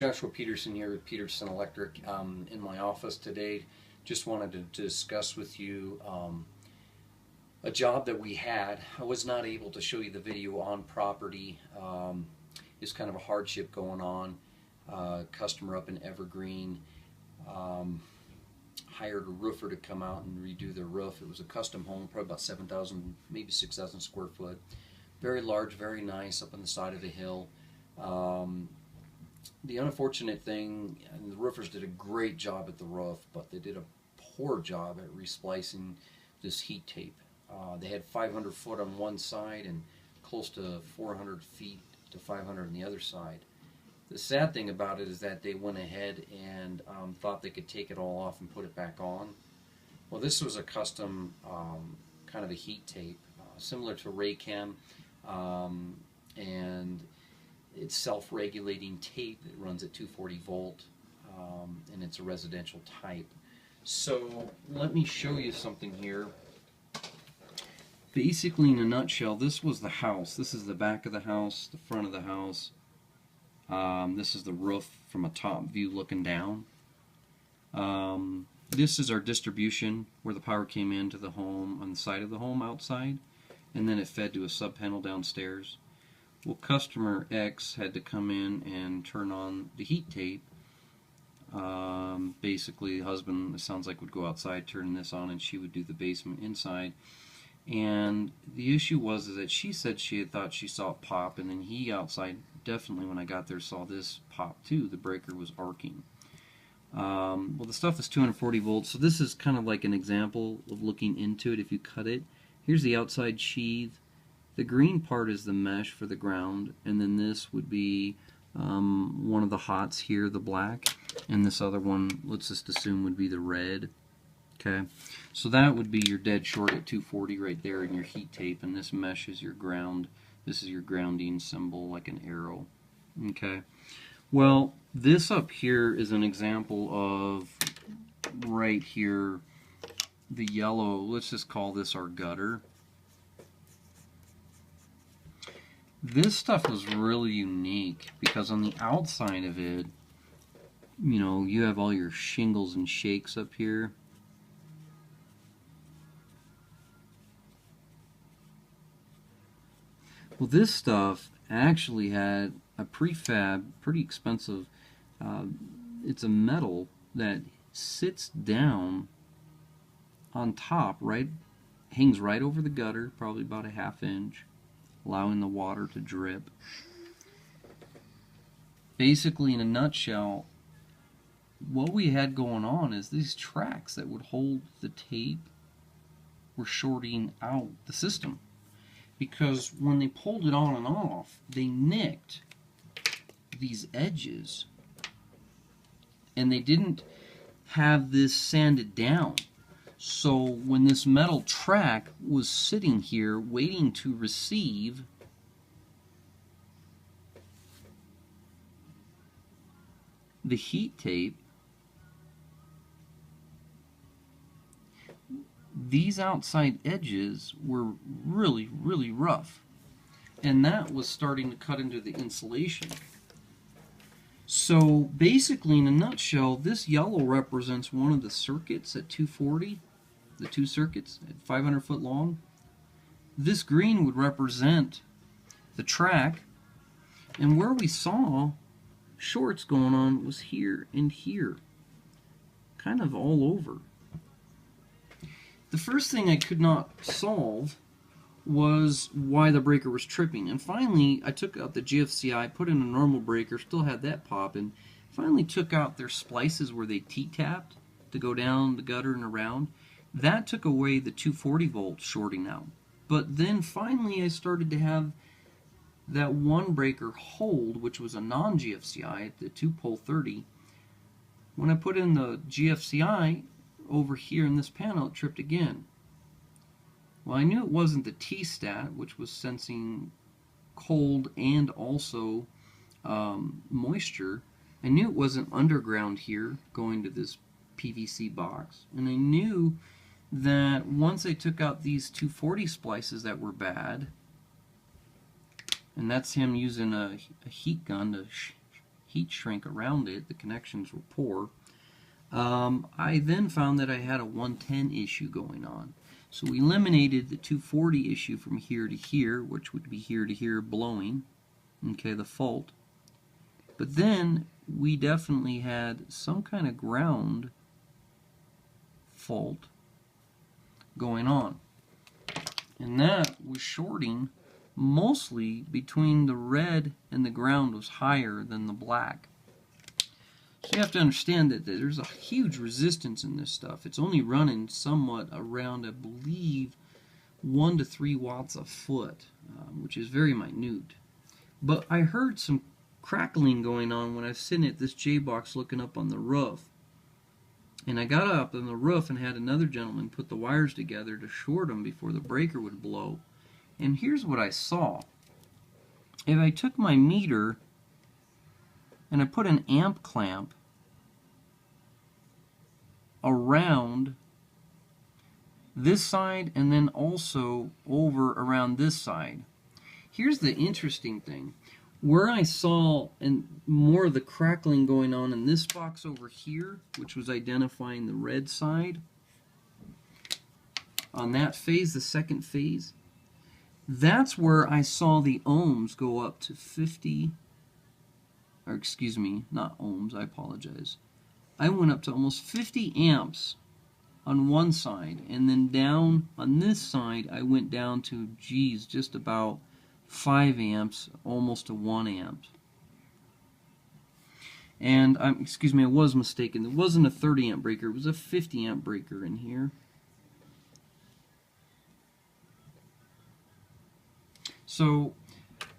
Joshua Peterson here with Peterson Electric in my office today. Just wanted to discuss with you a job that we had. I was not able to show you the video on property. It's kind of a hardship going on. Customer up in Evergreen hired a roofer to come out and redo their roof. It was a custom home, probably about 7,000, maybe 6,000 square foot. Very large, very nice, up on the side of a hill. The unfortunate thing, and the roofers did a great job at the roof, but they did a poor job at resplicing this heat tape. They had 500 foot on one side and close to 400 feet to 500 on the other side. The sad thing about it is that they went ahead and thought they could take it all off and put it back on. Well, this was a custom kind of a heat tape, similar to Raychem, and it's self-regulating tape. It runs at 240 volt, and it's a residential type. So let me show you something here. Basically, in a nutshell, this was the house. This is the back of the house, the front of the house. This is the roof from a top view looking down. This is our distribution where the power came into the home on the side of the home outside, and then it fed to a sub panel downstairs. Well, customer X had to come in and turn on the heat tape. Basically, the husband, it sounds like, would go outside, turn this on, and she would do the basement inside. And the issue was is that she said she had thought she saw it pop, and then he outside, definitely when I got there, saw this pop too. The breaker was arcing. Well, the stuff is 240 volts, so this is kind of like an example of looking into it. If you cut it, here's the outside sheath. The green part is the mesh for the ground, and then this would be one of the hots here, the black, and this other one, let's just assume, would be the red. Okay, so that would be your dead short at 240 right there in your heat tape, and this mesh is your ground. This is your grounding symbol, like an arrow. Okay, well, this up here is an example of right here, the yellow. Let's just call this our gutter. This stuff was really unique because on the outside of it, you know, you have all your shingles and shakes up here. Well, this stuff actually had a prefab, pretty expensive. It's a metal that sits down on top, right, hangs right over the gutter, probably about a ½ inch, allowing the water to drip. Basically, in a nutshell, what we had going on is these tracks that would hold the tape were shorting out the system. Because when they pulled it on and off, they nicked these edges, and they didn't have this sanded down. So when this metal track was sitting here waiting to receive the heat tape, these outside edges were really, really rough, and that was starting to cut into the insulation. So basically, in a nutshell, this yellow represents one of the circuits at 240, the two circuits at 500 foot long. This green would represent the track, and where we saw shorts going on was here and here, kind of all over. The first thing I could not solve was why the breaker was tripping, and finally I took out the GFCI, put in a normal breaker, still had that pop, and finally took out their splices where they T-tapped to go down the gutter and around. That took away the 240 volt shorting out. But then finally I started to have that one breaker hold, which was a non-GFCI at the 2-pole 30. When I put in the GFCI, over here in this panel, it tripped again. Well, I knew it wasn't the T-stat, which was sensing cold and also moisture. I knew it wasn't underground here going to this PVC box, and I knew that once I took out these 240 splices that were bad, and that's him using a heat gun to heat shrink around it. The connections were poor. I then found that I had a 110 issue going on. So we eliminated the 240 issue from here to here, which would be here to here blowing, okay, the fault. But then we definitely had some kind of ground fault going on. And that was shorting mostly between the red and the ground was higher than the black. So you have to understand that there's a huge resistance in this stuff. It's only running somewhat around, I believe, 1 to 3 watts a foot, which is very minute. But I heard some crackling going on when I was sitting at this J-box looking up on the roof. And I got up on the roof and had another gentleman put the wires together to short them before the breaker would blow. And here's what I saw. If I took my meter and I put an amp clamp around this side and then also over around this side. Here's the interesting thing. Where I saw more of the crackling going on in this box over here, which was identifying the red side, on that phase, the second phase, that's where I saw the ohms go up to 50, or excuse me, not ohms, I apologize. I went up to almost 50 amps on one side, and then down on this side I went down to, geez, just about 5 amps, almost to 1 amp. And, excuse me, I was mistaken. It wasn't a 30 amp breaker, it was a 50 amp breaker in here. So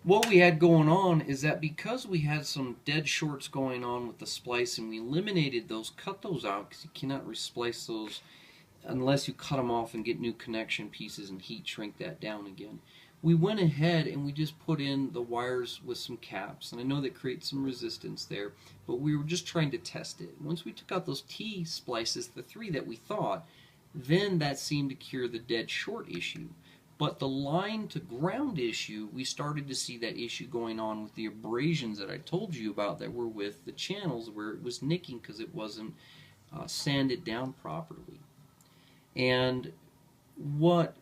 what we had going on is that because we had some dead shorts going on with the splice and we eliminated those, cut those out because you cannot resplice those unless you cut them off and get new connection pieces and heat shrink that down again. We went ahead and we just put in the wires with some caps, and I know that creates some resistance there, but we were just trying to test it. Once we took out those T splices, the 3 that we thought, then that seemed to cure the dead short issue. But the line to ground issue, we started to see that issue going on with the abrasions that I told you about that were with the channels where it was nicking because it wasn't sanded down properly. And what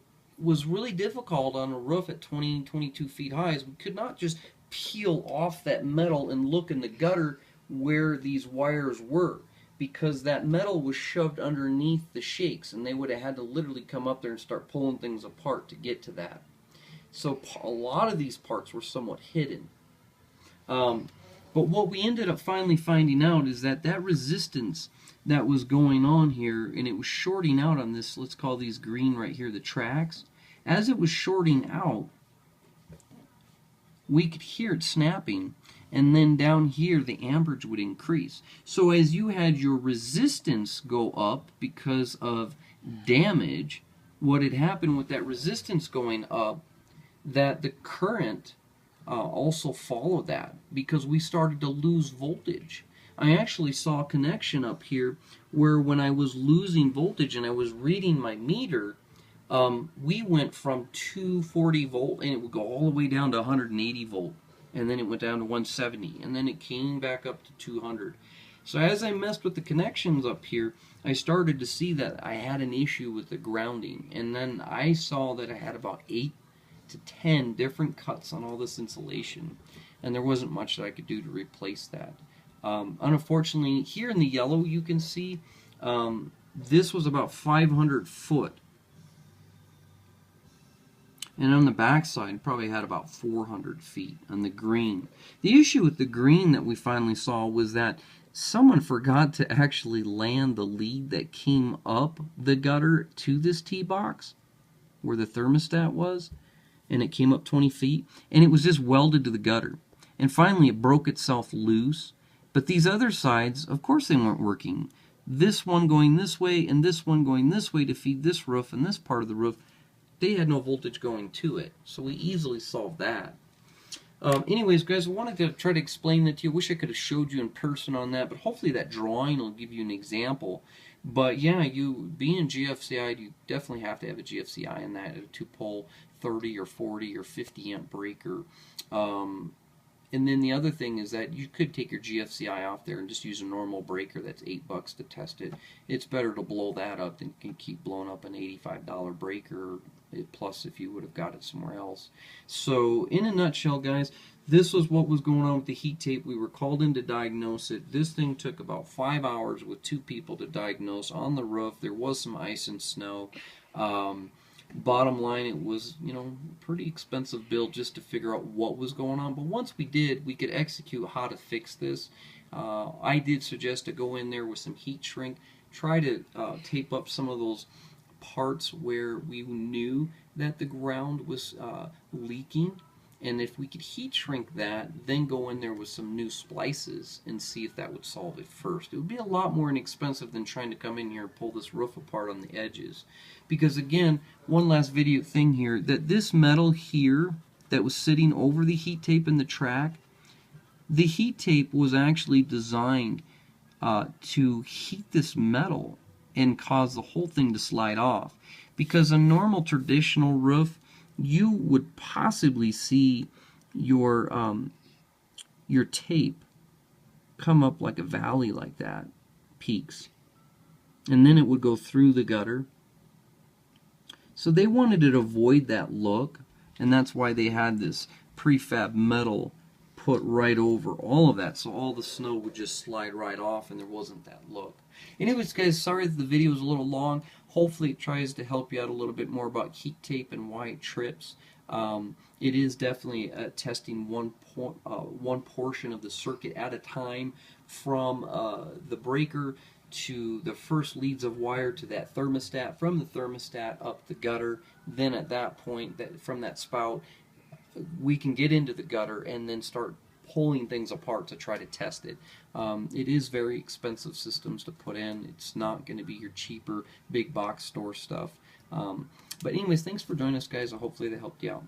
was really difficult on a roof at 22 feet high is we could not just peel off that metal and look in the gutter where these wires were, because that metal was shoved underneath the shakes and they would have had to literally come up there and start pulling things apart to get to that. So a lot of these parts were somewhat hidden. But what we ended up finally finding out is that that resistance that was going on here, and it was shorting out on this, let's call these green right here, the tracks. As it was shorting out, we could hear it snapping, and then down here the amperage would increase. So as you had your resistance go up because of damage, what had happened with that resistance going up, that the current also followed that, because we started to lose voltage. I actually saw a connection up here where when I was losing voltage and I was reading my meter, we went from 240 volt and it would go all the way down to 180 volt, and then it went down to 170, and then it came back up to 200. So as I messed with the connections up here, I started to see that I had an issue with the grounding, and then I saw that I had about 8 to 10 different cuts on all this insulation, and there wasn't much that I could do to replace that. Unfortunately, here in the yellow you can see this was about 500 foot, and on the back side probably had about 400 feet on the green. The issue with the green that we finally saw was that someone forgot to actually land the lead that came up the gutter to this T-box where the thermostat was, and it came up 20 feet, and it was just welded to the gutter. And finally it broke itself loose. But these other sides, of course they weren't working. This one going this way and this one going this way to feed this roof and this part of the roof, they had no voltage going to it. So we easily solved that. Anyways, guys, I wanted to try to explain that to you. I wish I could have showed you in person on that, but hopefully that drawing will give you an example. But yeah, you being GFCI, you definitely have to have a GFCI in that, a 2-pole 30 or 40 or 50 amp breaker. And then the other thing is that you could take your GFCI off there and just use a normal breaker that's $8 to test it. It's better to blow that up than keep blowing up an $85 breaker, plus if you would have got it somewhere else. So in a nutshell, guys, this was what was going on with the heat tape. We were called in to diagnose it. This thing took about 5 hours with 2 people to diagnose on the roof. There was some ice and snow. Bottom line, it was, you know, pretty expensive build just to figure out what was going on. But once we did, we could execute how to fix this. I did suggest to go in there with some heat shrink, try to tape up some of those parts where we knew that the ground was leaking. And if we could heat shrink that, then go in there with some new splices and see if that would solve it first. It would be a lot more inexpensive than trying to come in here and pull this roof apart on the edges. Because again, one last video thing here, that this metal here that was sitting over the heat tape in the track, the heat tape was actually designed to heat this metal and cause the whole thing to slide off. Because a normal traditional roof, you would possibly see your tape come up like a valley like that, peaks, and then it would go through the gutter. So they wanted to avoid that look, and that's why they had this prefab metal put right over all of that, so all the snow would just slide right off and there wasn't that look. Anyways, guys, sorry that the video was a little long. Hopefully it tries to help you out a little bit more about heat tape and why it trips. It is definitely testing one portion of the circuit at a time, from the breaker to the first leads of wire to that thermostat, from the thermostat up the gutter. Then at that point, from that spout, we can get into the gutter and then start pulling things apart to try to test it. It is very expensive systems to put in. It's not going to be your cheaper big box store stuff. But anyways, thanks for joining us, guys. Hopefully they helped you out.